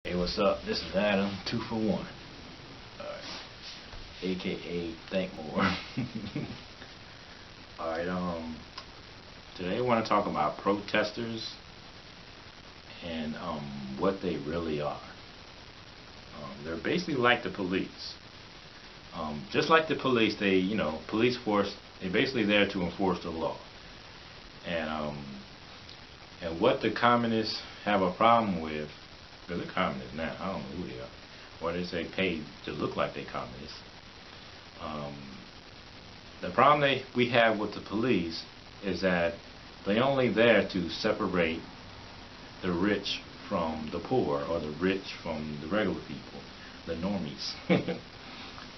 Hey, what's up? This is Adam, 2 for 1. AKA Think More. Alright, today I want to talk about protesters and what they really are. They're basically like the police. Just like the police, police force, they're basically there to enforce the law. And what the communists have a problem with, because they're communists now, I don't know who they are, or they say paid to look like they're communists. The problem we have with the police is that they're only there to separate the rich from the poor, or the rich from the regular people, the normies.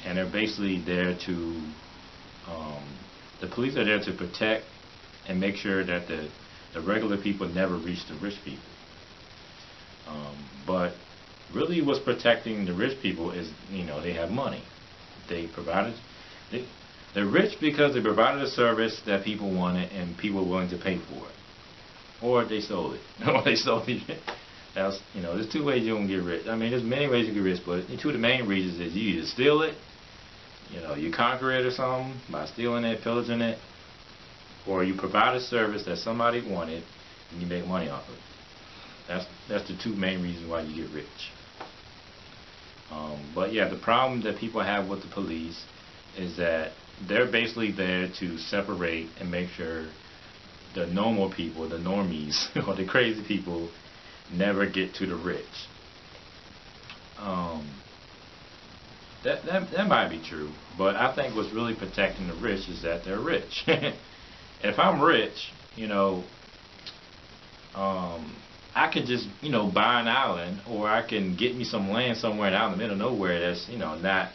And they're basically there to, the police are there to protect and make sure that the regular people never reach the rich people. But really what's protecting the rich people is, they have money. They're rich because they provided a service that people wanted and people were willing to pay for it. Or they sold it. Or they sold it. There's two ways you can get rich. I mean, there's many ways you get rich, but two of the main reasons is you either steal it, you conquer it or something by stealing it, pillaging it, or you provide a service that somebody wanted and you make money off of it. That's the two main reasons why you get rich. But yeah, the problem that people have with the police is that they're basically there to separate and make sure the normal people, the normies, or the crazy people never get to the rich. That might be true, but I think what's really protecting the rich is that they're rich. If I'm rich, I could just, buy an island, or I can get me some land somewhere out in the middle of nowhere that's, not,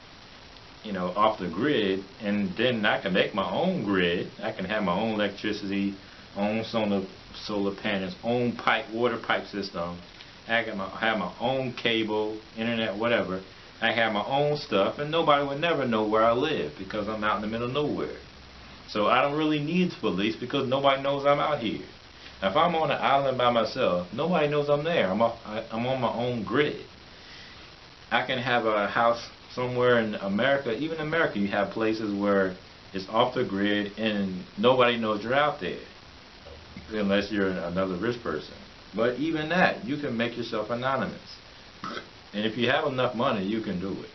off the grid, and then I can make my own grid. I can have my own electricity, own solar panels, own water pipe system. I can have my own cable, internet, whatever. I have my own stuff, and nobody would never know where I live because I'm out in the middle of nowhere. So I don't really need the police because nobody knows I'm out here. If I'm on an island by myself, nobody knows I'm there. I'm on my own grid. I can have a house somewhere in America. Even in America, you have places where it's off the grid and nobody knows you're out there, unless you're another rich person. But even that, you can make yourself anonymous. And if you have enough money, you can do it.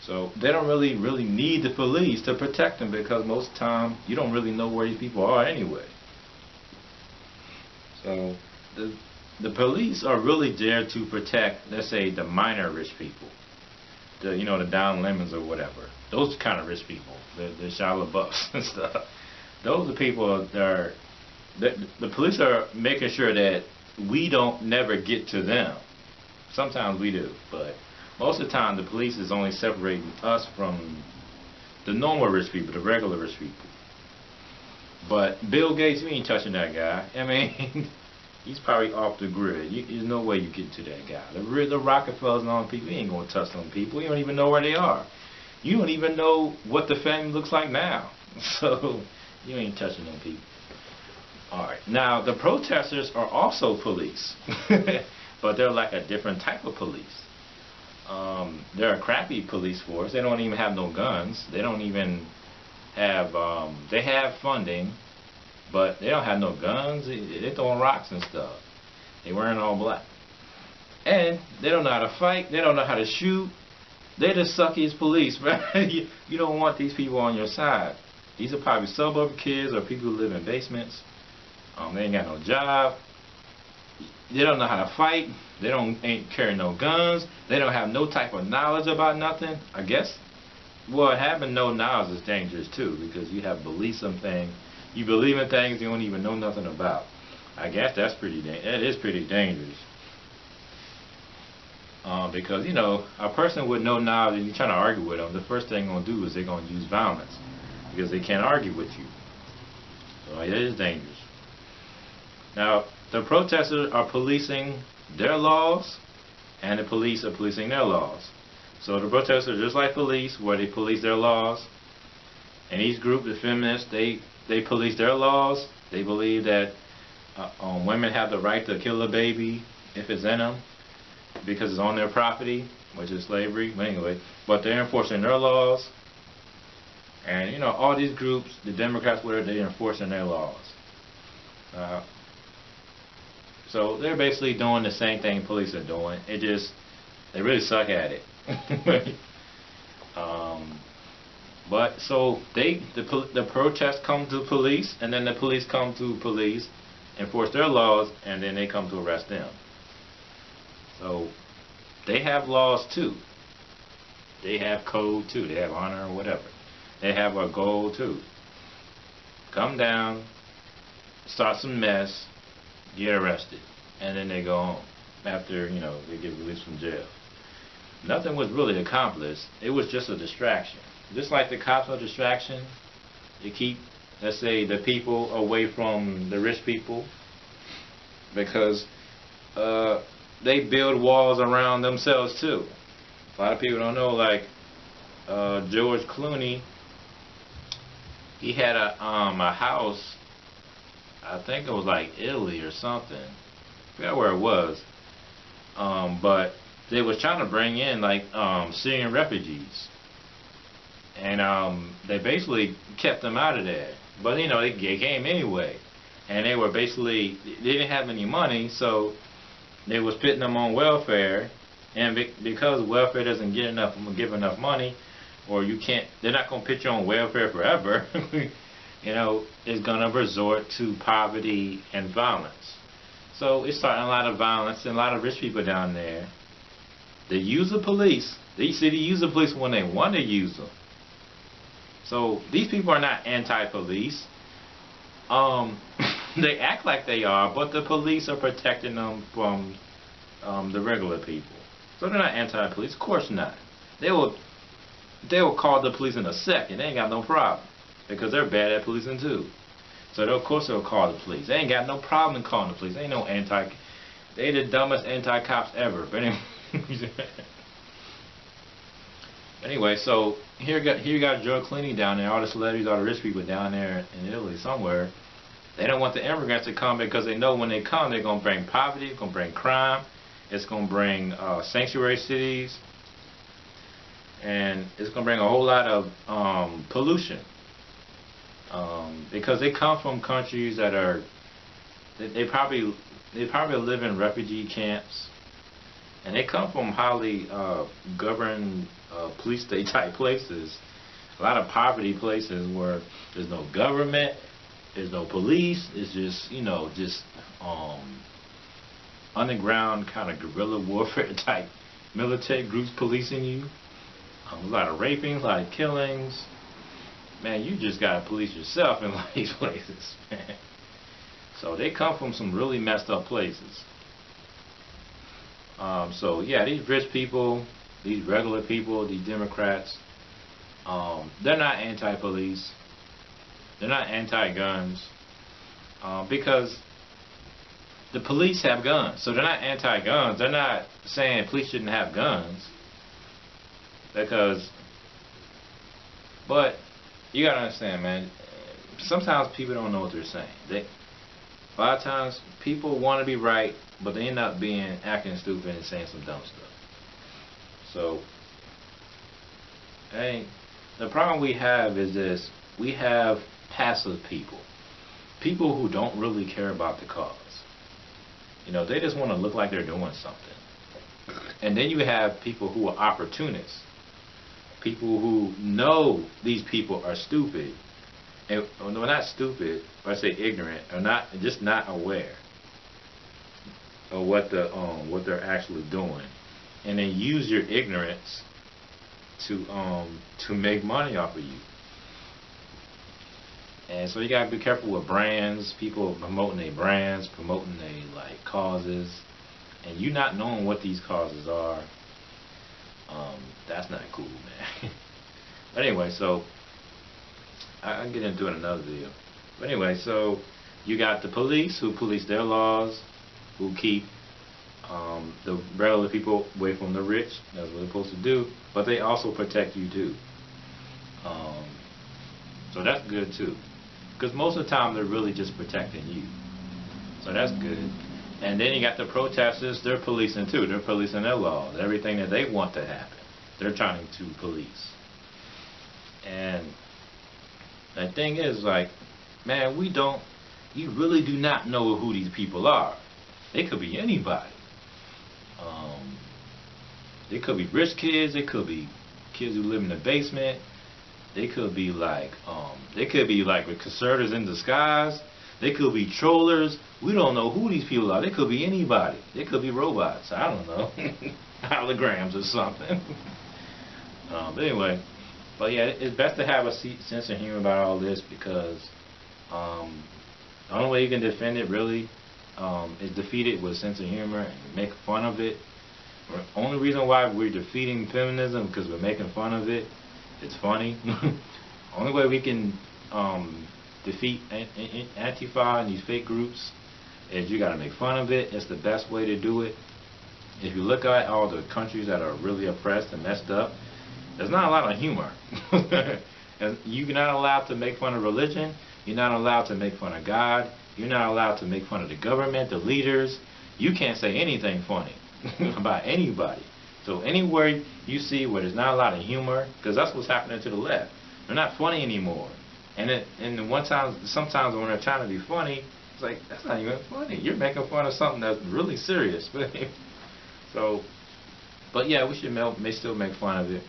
So they don't really need the police to protect them, because most of the time you don't really know where these people are anyway. So the police are really there to protect, let's say, the minor rich people, the down lemons or whatever. Those kind of rich people, the Shia LaBeoufs and stuff. Those are people that are, the police are making sure that we don't never get to them. Sometimes we do, but most of the time the police is only separating us from the normal rich people, the regular rich people. But Bill Gates, you ain't touching that guy. I mean, he's probably off the grid. There's no way you get to that guy. The Rockefellers and all them people, you ain't going to touch them people. You don't even know where they are. You don't even know what the family looks like now. So, you ain't touching them people. Alright, now the protesters are also police. But they're like a different type of police. They're a crappy police force. They don't even have no guns. They don't even have, they have funding, but they don't have no guns. They're throwing rocks and stuff. They're wearing all black. And they don't know how to fight. They don't know how to shoot. They're the suckiest police, man. You don't want these people on your side. These are probably suburb kids or people who live in basements. They ain't got no job. They don't know how to fight. They ain't carrying no guns. They don't have no type of knowledge about nothing, I guess. Well, having no knowledge is dangerous too, because you have beliefs in things. You believe in things you don't even know nothing about. I guess that is pretty dangerous. Because a person with no knowledge, and you're trying to argue with them, the first thing they're gonna do is they're gonna use violence, because they can't argue with you. So it is dangerous. Now, the protesters are policing their laws, and the police are policing their laws. So the protesters are just like police, where they police their laws. And each group, the feminists, they police their laws. They believe that women have the right to kill a baby if it's in them. because it's on their property, which is slavery. But anyway, but they're enforcing their laws. And you know, all these groups, the Democrats, whatever, they're enforcing their laws. So they're basically doing the same thing police are doing. It just, they really suck at it. But so the protests come to police, and then the police come to police, enforce their laws, and then they come to arrest them. So they have laws too. They have code too. They have honor or whatever. They have a goal too. Come down, start some mess, get arrested, and then they go home after, you know, they get released from jail. Nothing was really accomplished. It was just a distraction. Just like the cops are a distraction, they keep, let's say, the people away from the rich people, because they build walls around themselves too. A lot of people don't know, like George Clooney, he had a house, I think it was like Italy or something. I forgot where it was. But they was trying to bring in like Syrian refugees. And they basically kept them out of there. But you know, they came anyway. And they were basically, they didn't have any money, so they was putting them on welfare. And because welfare doesn't give enough money, or you can't, they're not going to put you on welfare forever, you know, it's going to resort to poverty and violence. So it's starting a lot of violence, and a lot of rich people down there, they use the police. They use the police when they want to use them. So these people are not anti-police. They act like they are, but the police are protecting them from the regular people. So they're not anti-police. Of course not. They will call the police in a second. They ain't got no problem, because they're bad at policing too. So of course they'll call the police. They ain't got no problem calling the police. They ain't no they the dumbest anti-cops ever. But anyway, so here you got George Clooney down there, all the celebrities, all the rich people down there in Italy somewhere. They don't want the immigrants to come, because they know when they come, they're going to bring poverty, it's going to bring crime, it's going to bring sanctuary cities, and it's going to bring a whole lot of pollution. Because they come from countries that are, they probably live in refugee camps, and they come from highly governed police state type places, a lot of poverty places where there's no government, there's no police, it's just, you know, just underground kind of guerrilla warfare type military groups policing you. A lot of rapings, a lot of killings. Man, you just gotta police yourself in these places, man. So they come from some really messed up places. So yeah, these rich people, these regular people, these Democrats, they're not anti-police. They're not anti-guns, because the police have guns. So they're not anti-guns. They're not saying police shouldn't have guns. But you gotta understand, man, sometimes people don't know what they're saying. A lot of times people want to be right, but they end up acting stupid and saying some dumb stuff. So, the problem we have is this: we have passive people who don't really care about the cause. You know, they just want to look like they're doing something. And then you have people who are opportunists, people who know these people are stupid, and well, not stupid, but I say ignorant, or just not aware of what they're actually doing, and then use your ignorance to make money off of you. And so you gotta be careful with brands, people promoting their brands, promoting their like causes, and you not knowing what these causes are. That's not cool, man. But anyway, so I'll get into it in another video. But anyway, so you got the police who police their laws, who keep the regular people away from the rich. That's what they're supposed to do. But they also protect you too. So that's good too. Because most of the time they're really just protecting you. So that's good. And then you got the protesters, they're policing too. They're policing their laws. Everything that they want to happen, they're trying to police. And the thing is, like, man, you really do not know who these people are. They could be anybody. They could be rich kids. They could be kids who live in the basement. They could be like with conservatives in disguise. They could be trollers. We don't know who these people are. They could be anybody. They could be robots. I don't know. Holograms or something. But anyway, yeah, it's best to have a sense of humor about all this, because the only way you can defend it really is defeat it with a sense of humor and make fun of it. The only reason why we're defeating feminism because we're making fun of it. It's funny. Only way we can defeat Antifa and these fake groups is you got to make fun of it. It's the best way to do it. If you look at all the countries that are really oppressed and messed up, there's not a lot of humor. You're not allowed to make fun of religion. You're not allowed to make fun of God. You're not allowed to make fun of the government, the leaders. You can't say anything funny about anybody. So anywhere you see where there's not a lot of humor, because that's what's happening to the left. They're not funny anymore. And sometimes when they're trying to be funny, it's like, that's not even funny. You're making fun of something that's really serious. So, but yeah, we should may still make fun of it.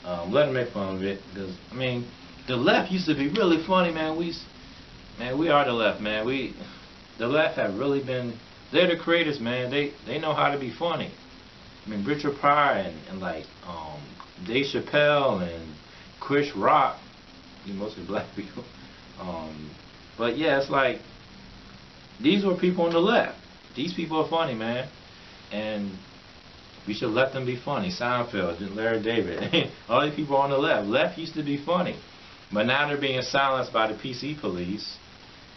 Let them make fun of it, because I mean, the left used to be really funny, man. We are the left, man. The left have really been. They're the creators, man. They know how to be funny. I mean, Richard Pryor and like Dave Chappelle and Chris Rock, mostly black people. But yeah, it's like these were people on the left. These people are funny, man, and we should let them be funny. Seinfeld, Larry David, all these people on the left. Left used to be funny, but now they're being silenced by the PC police,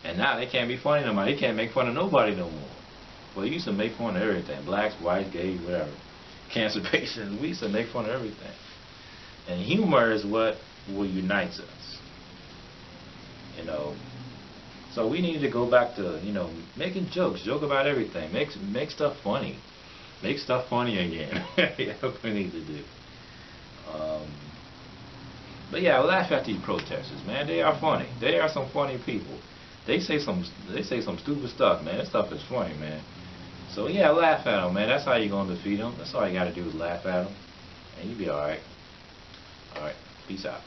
and now they can't be funny no more. They can't make fun of nobody no more. Well, you used to make fun of everything. Blacks, whites, gays, whatever. Cancer patients. We used to make fun of everything. And humor is what will unite us. So we need to go back to, making jokes. Joke about everything. Make stuff funny. Make stuff funny again. That's what we need to do. But yeah, laugh at these protesters, man. They are funny. They are some funny people. They say some stupid stuff, man. That stuff is funny, man. So yeah, laugh at them, man. That's how you're gonna defeat them. That's all you gotta do is laugh at them, and you'll be all right. All right, peace out.